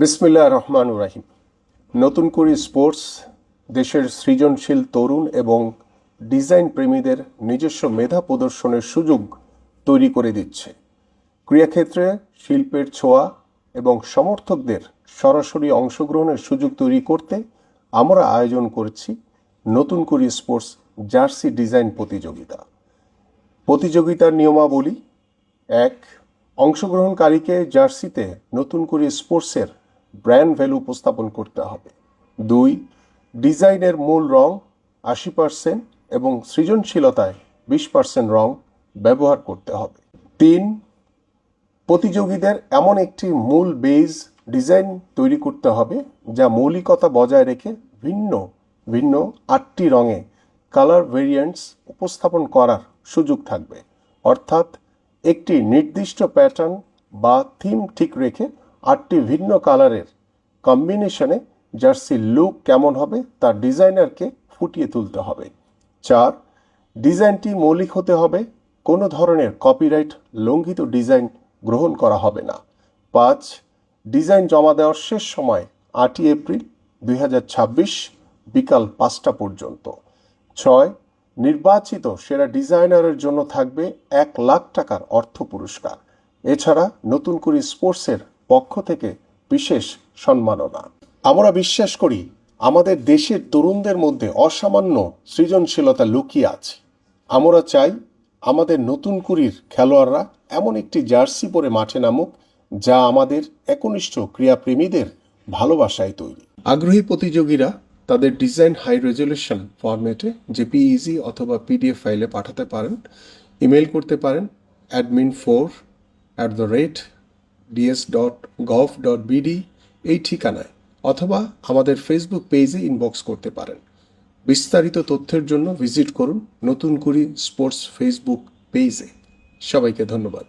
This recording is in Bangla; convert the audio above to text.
বিসমিল্লাহির রহমানির রহিম। নতুন করে স্পোর্টস দেশের সৃজনশীল তরুণ এবং ডিজাইন প্রেমীদের নিজস্ব মেধা প্রদর্শনের সুযোগ তৈরি করে দিচ্ছে। ক্রীড়াক্ষেত্রে শিল্পের ছোঁয়া এবং সমর্থকদের সরাসরি অংশগ্রহণের সুযোগ তৈরি করতে আমরা আয়োজন করেছি নতুন করে স্পোর্টস জার্সি ডিজাইন প্রতিযোগিতা। প্রতিযোগিতার নিয়মাবলী: ১. অংশগ্রহণকারীকে জার্সিতে নতুন করে স্পোর্টসের ব্র্যান্ড ভ্যালু উপস্থাপন করতে হবে। ২. ডিজাইনের মূল রং ৮০% এবং সৃজনশীলতায় ২০% রং ব্যবহার করতে হবে। ৩. প্রতিযোগীদের এমন একটি মূল বেজ ডিজাইন তৈরি করতে হবে যা মৌলিকতা বজায় রেখে ভিন্ন ভিন্ন ৮টি রঙে কালার ভেরিয়েন্টস উপস্থাপন করার সুযোগ থাকবে। অর্থাৎ একটি নির্দিষ্ট প্যাটার্ন বা থিম ঠিক রেখে ৮টি ভিন্ন কালারের কম্বিনেশনে জার্সির লুক কেমন হবে তা ডিজাইনারকে ফুটিয়ে তুলতে হবে। ৪. ডিজাইনটি মৌলিক হতে হবে, কোনো ধরনের কপিরাইট লঙ্ঘিত ডিজাইন গ্রহণ করা হবে না। ৫. ডিজাইন জমা দেওয়ার শেষ সময় ৮ই এপ্রিল ২০২৬ বিকাল ৫টা পর্যন্ত। ৬. নির্বাচিত সেরা ডিজাইনারের জন্য থাকবে ১,০০,০০০ টাকার অর্থ পুরস্কার। এছাড়া নতুন করে স্পোর্টসের পক্ষ থেকে বিশেষ সম্মাননা। আমরা বিশ্বাস করি আমাদের দেশের তরুণদের মধ্যে অসামান্য সৃজনশীলতা লুকিয়ে আছে। আমরা চাই আমাদের নতুন কুড়ির খেলোয়াড়রা এমন একটি জার্সি পরে মাঠে নামুক যা আমাদের একনিষ্ঠ ক্রীড়াপ্রেমীদের ভালোবাসায় তৈরি। আগ্রহী প্রতিযোগীরা তাদের ডিজাইন হাই রেজলিউশন ফরম্যাটে জেপিইজি অথবা পিডিএফ ফাইলে পাঠাতে পারেন। ইমেল করতে পারেন admin4@ds.gov.bd এই ঠিকানায়, অথবা আমাদের ফেসবুক পেজে ইনবক্স করতে পারেন। বিস্তারিত তথ্যের জন্য ভিজিট করুন নতুন কুড়ি স্পোর্টস ফেসবুক পেজে। সবাইকে ধন্যবাদ।